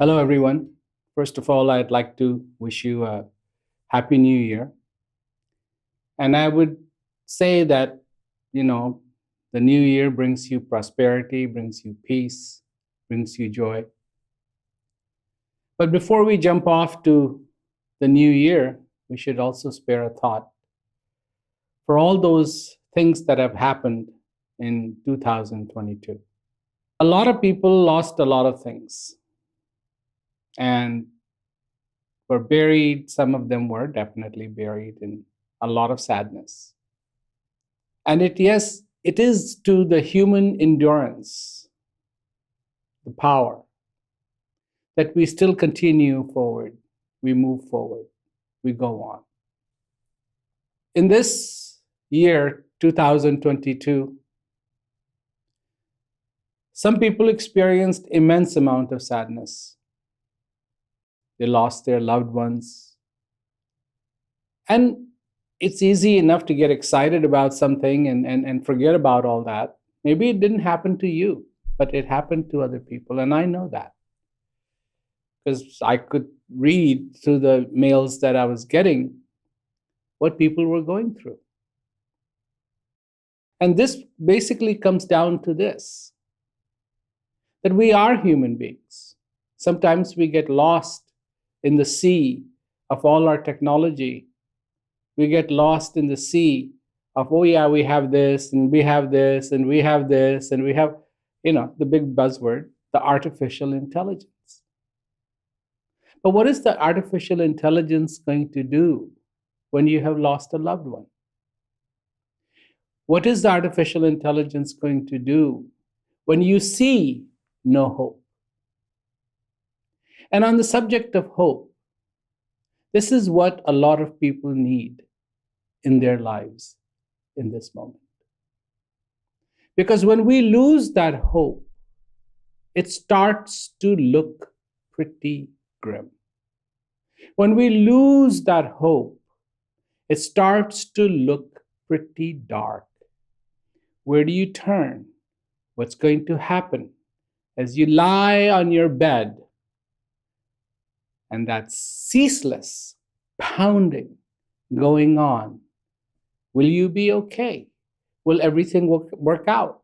Hello, everyone. First of all, I'd like to wish you a happy new year. And I would say that, you know, the new year brings you prosperity, brings you peace, brings you joy. But before we jump off to the new year, we should also spare a thought for all those things that have happened in 2022. A lot of people lost a lot of things and were buried. Some of them were definitely buried in a lot of sadness. And yes, it is to the human endurance, the power, that we still continue forward. We move forward. We go on. In this year, 2022, some people experienced immense amount of sadness. They lost their loved ones. And it's easy enough to get excited about something and forget about all that. Maybe it didn't happen to you, but it happened to other people. And I know that because I could read through the mails that I was getting what people were going through. And this basically comes down to this, that we are human beings. Sometimes we get lost in the sea of all our technology. We get lost in the sea of, oh yeah, we have this and we have this and we have this and we have, the big buzzword, the artificial intelligence. But what is the artificial intelligence going to do when you have lost a loved one? What is the artificial intelligence going to do when you see no hope? And on the subject of hope, this is what a lot of people need in their lives in this moment. Because when we lose that hope, it starts to look pretty grim. When we lose that hope, it starts to look pretty dark. Where do you turn? What's going to happen as you lie on your bed and that ceaseless pounding going on? Will you be okay? Will everything work out?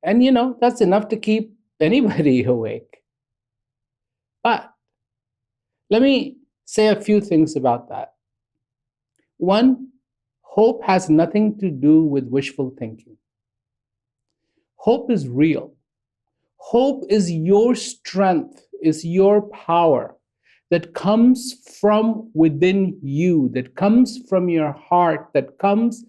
And that's enough to keep anybody awake. But let me say a few things about that. One, hope has nothing to do with wishful thinking. Hope is real. Hope is your strength, is your power that comes from within you, that comes from your heart, that comes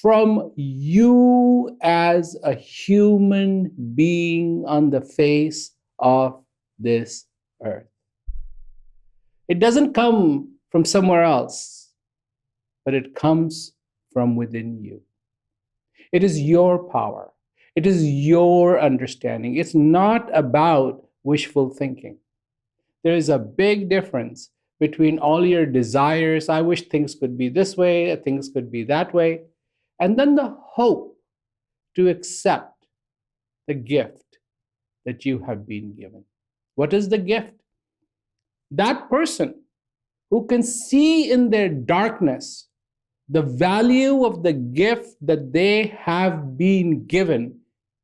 from you as a human being on the face of this earth. It doesn't come from somewhere else, but it comes from within you. It is your power. It is your understanding. It's not about wishful thinking. There is a big difference between all your desires. I wish things could be this way, things could be that way, and then the hope to accept the gift that you have been given. What is the gift? That person who can see in their darkness the value of the gift that they have been given,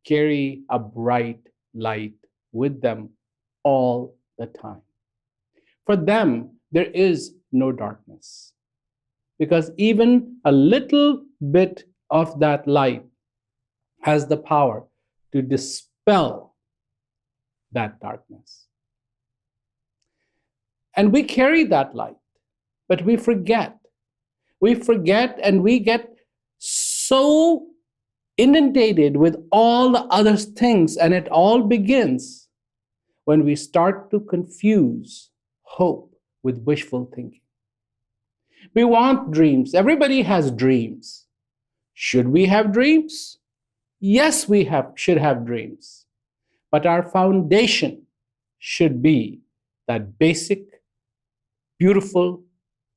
carry a bright light with them all the time. For them, there is no darkness, because even a little bit of that light has the power to dispel that darkness. And we carry that light, but we forget. We forget and we get so inundated with all the other things, and it all begins when we start to confuse hope with wishful thinking. We want dreams. Everybody has dreams. Should we have dreams? Yes, we should have dreams. But our foundation should be that basic, beautiful,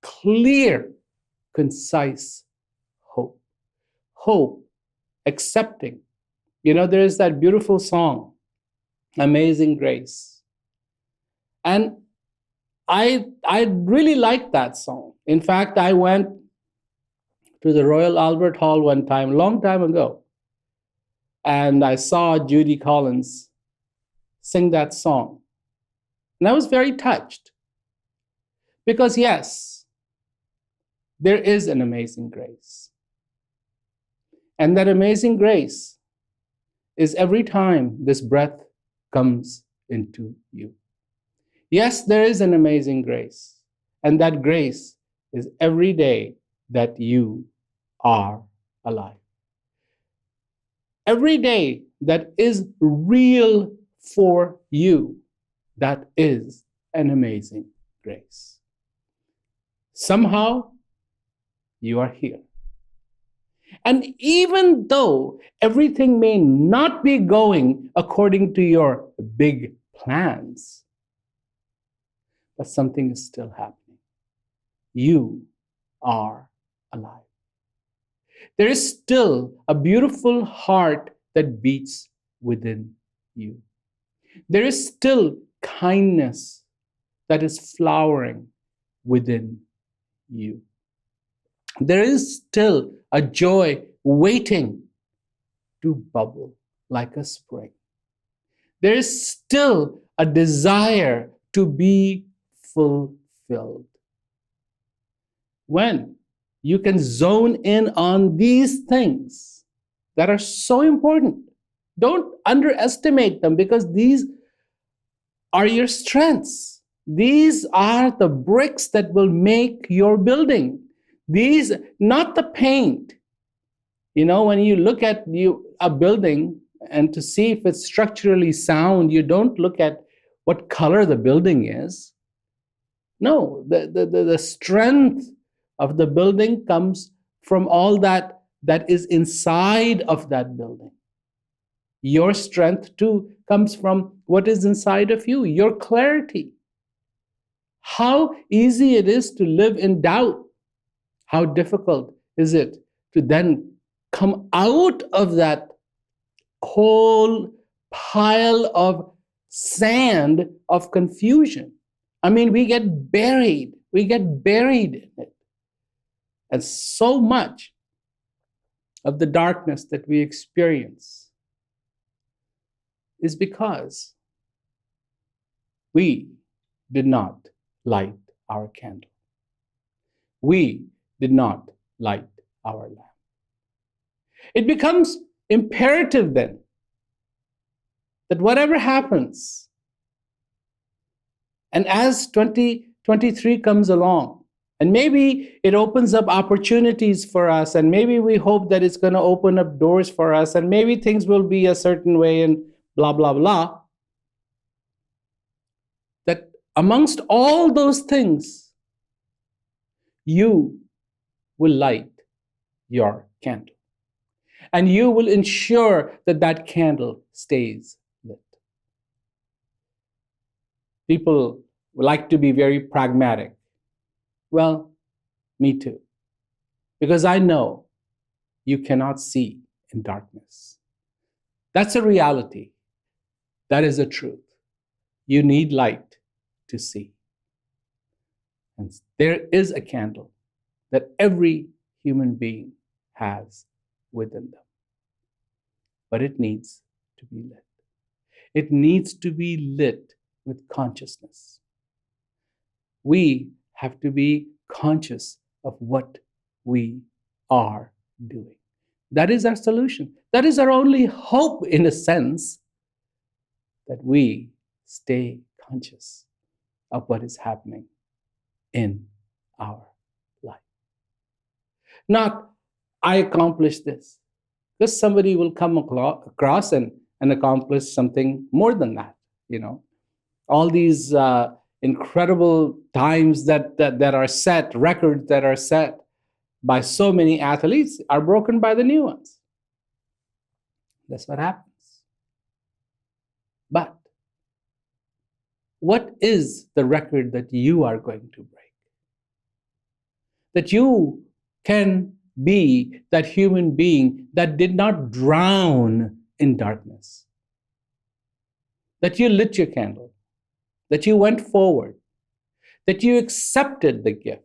clear, concise hope. Hope, accepting. There is that beautiful song, Amazing Grace. And I really liked that song. In fact, I went to the Royal Albert Hall one time, long time ago, and I saw Judy Collins sing that song. And I was very touched because, yes, there is an amazing grace. And that amazing grace is every time this breath comes into you. Yes, there is an amazing grace. And that grace is every day that you are alive. Every day that is real for you, that is an amazing grace. Somehow, you are here. And even though everything may not be going according to your big plans, but something is still happening. You are alive. There is still a beautiful heart that beats within you. There is still kindness that is flowering within you. There is still a joy waiting to bubble like a spring. There is still a desire to be fulfilled. When you can zone in on these things that are so important, don't underestimate them, because these are your strengths. These are the bricks that will make your building. These, not the paint. You know, when you look at a building and to see if it's structurally sound, you don't look at what color the building is. No, the strength of the building comes from all that is inside of that building. Your strength too comes from what is inside of you, your clarity. How easy it is to live in doubt. How difficult is it to then come out of that whole pile of sand of confusion. I mean, we get buried in it. And so much of the darkness that we experience is because we did not light our candle. We did not light our lamp. It becomes imperative then that whatever happens, and as 2023 comes along, and maybe it opens up opportunities for us, and maybe we hope that it's going to open up doors for us, and maybe things will be a certain way and blah, blah, blah, that amongst all those things, you will light your candle. And you will ensure that that candle stays lit. People like to be very pragmatic. Well, me too. Because I know you cannot see in darkness. That's a reality. That is a truth. You need light to see. And there is a candle that every human being has within them. But it needs to be lit. It needs to be lit with consciousness. We have to be conscious of what we are doing. That is our solution. That is our only hope, in a sense, that we stay conscious of what is happening in our life. Not, I accomplished this. Because somebody will come across and accomplish something more than that. You know, all these incredible times that are set, records that are set by so many athletes are broken by the new ones. That's what happens. But what is the record that you are going to break? That you can be that human being that did not drown in darkness. That you lit your candle. that you went forward, that you accepted the gift,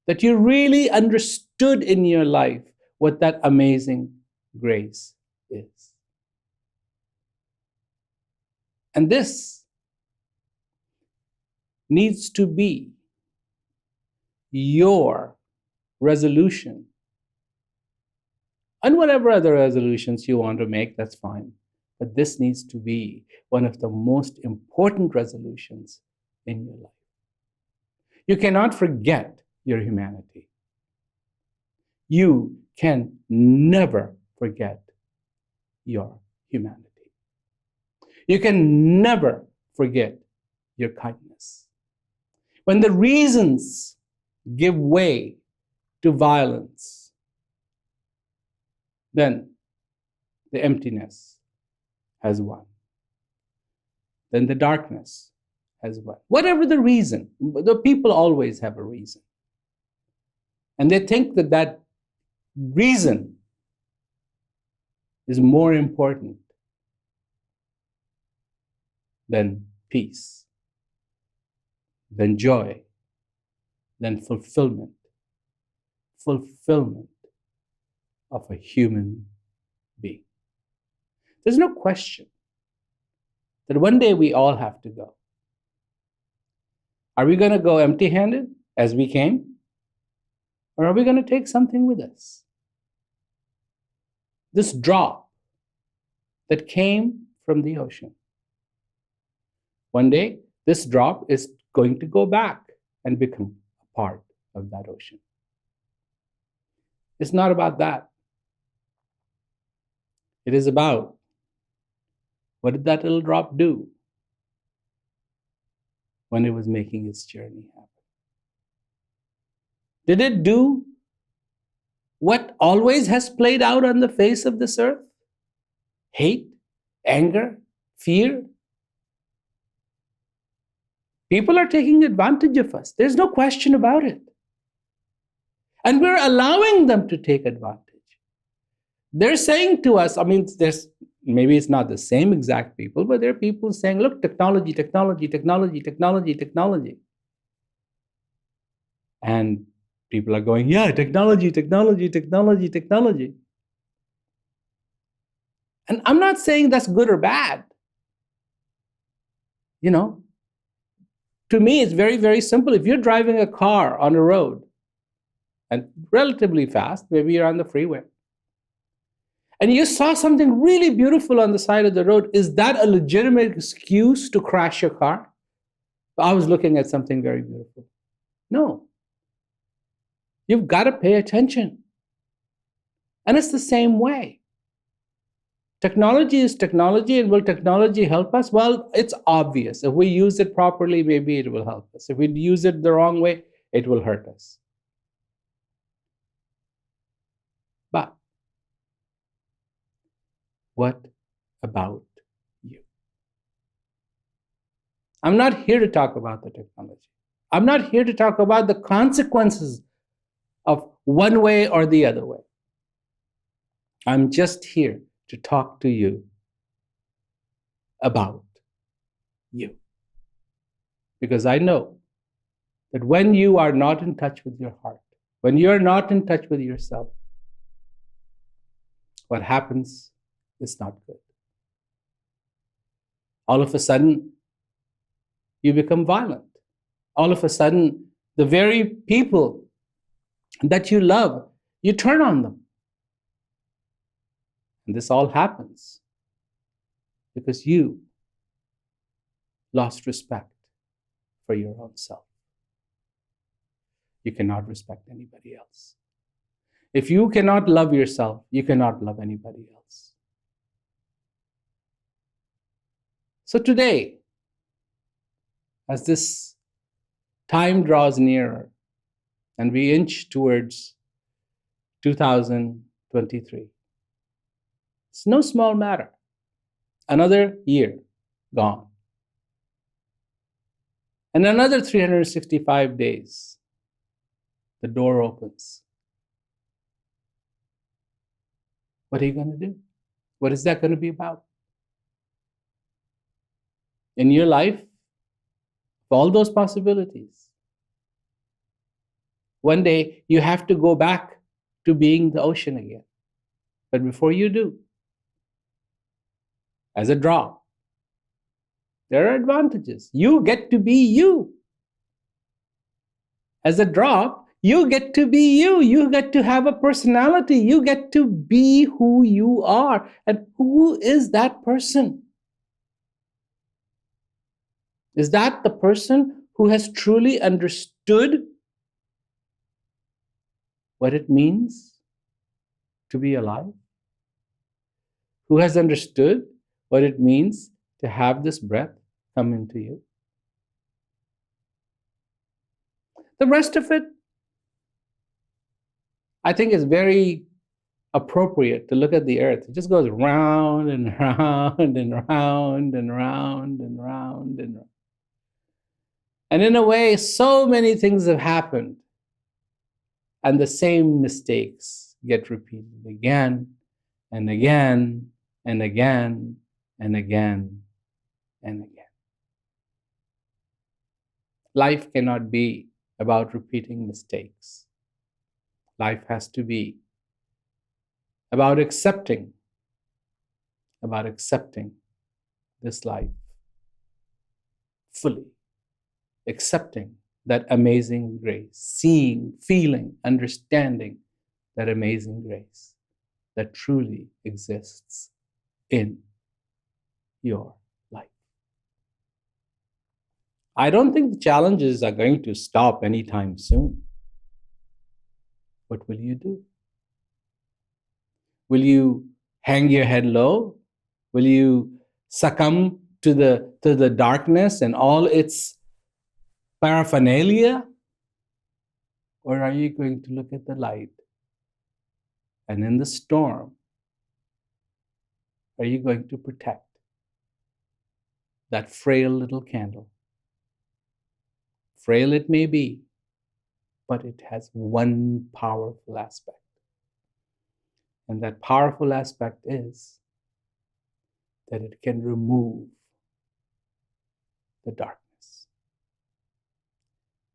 that you really understood in your life what that amazing grace is. And this needs to be your resolution. And whatever other resolutions you want to make, that's fine. But this needs to be one of the most important resolutions in your life. You cannot forget your humanity. You can never forget your humanity. You can never forget your kindness. When the reasons give way to violence, then the emptiness has won. Then the darkness has won. Whatever the reason, the people always have a reason. And they think that that reason is more important than peace, than joy, than fulfillment of a human being. There's no question that one day we all have to go. Are we going to go empty-handed as we came? Or are we going to take something with us? This drop that came from the ocean. One day, this drop is going to go back and become a part of that ocean. It's not about that. It is about, what did that little drop do when it was making its journey happen? Did it do what always has played out on the face of this earth? Hate, anger, fear. People are taking advantage of us. There's no question about it. And we're allowing them to take advantage. They're saying to us, maybe it's not the same exact people, but there are people saying, look, technology. And people are going, yeah, technology. And I'm not saying that's good or bad. To me, it's very, very simple. If you're driving a car on a road, and relatively fast, maybe you're on the freeway, and you saw something really beautiful on the side of the road, is that a legitimate excuse to crash your car? I was looking at something very beautiful. No. You've got to pay attention. And it's the same way. Technology is technology, and will technology help us? Well, it's obvious. If we use it properly, maybe it will help us. If we use it the wrong way, it will hurt us. But what about you? I'm not here to talk about the technology. I'm not here to talk about the consequences of one way or the other way. I'm just here to talk to you about you. Because I know that when you are not in touch with your heart, when you're not in touch with yourself, what happens is not good. All of a sudden, you become violent. All of a sudden, the very people that you love, you turn on them. And this all happens because you lost respect for your own self. You cannot respect anybody else. If you cannot love yourself, you cannot love anybody else. So today, as this time draws nearer and we inch towards 2023, it's no small matter. Another year gone. And another 365 days, the door opens. What are you going to do? What is that going to be about? In your life, all those possibilities. One day you have to go back to being the ocean again. But before you do, as a drop, there are advantages. You get to be you. As a drop, you get to be you. You get to have a personality. You get to be who you are. And who is that person? Is that the person who has truly understood what it means to be alive? Who has understood what it means to have this breath come into you? The rest of it, I think, is very appropriate to look at the earth. It just goes round and round and round and round and round and round. And in a way, so many things have happened, and the same mistakes get repeated again and again and again and again and again. Life cannot be about repeating mistakes. Life has to be about accepting this life fully, accepting that amazing grace, seeing, feeling, understanding that amazing grace that truly exists in your life. I don't think the challenges are going to stop anytime soon. What will you do? Will you hang your head low? Will you succumb to the darkness and all its paraphernalia? Or are you going to look at the light? And in the storm, are you going to protect that frail little candle? Frail it may be, but it has one powerful aspect. And that powerful aspect is that it can remove the darkness.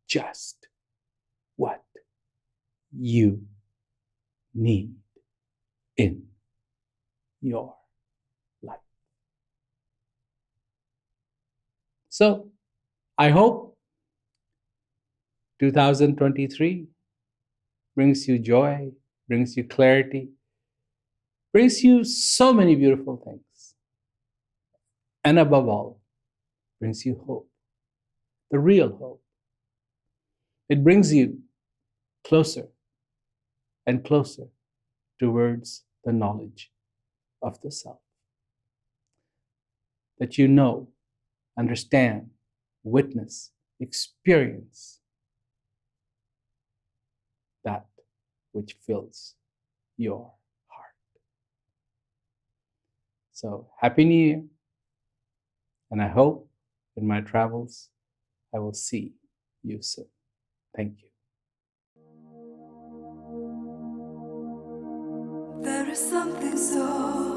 Just what you need in your life. So, I hope 2023 brings you joy, brings you clarity, brings you so many beautiful things. And above all, brings you hope, the real hope. It brings you closer and closer towards the knowledge of the self. That you know, understand, witness, experience that which fills your heart. So, Happy New Year. And I hope in my travels I will see you soon. Thank you. There is something so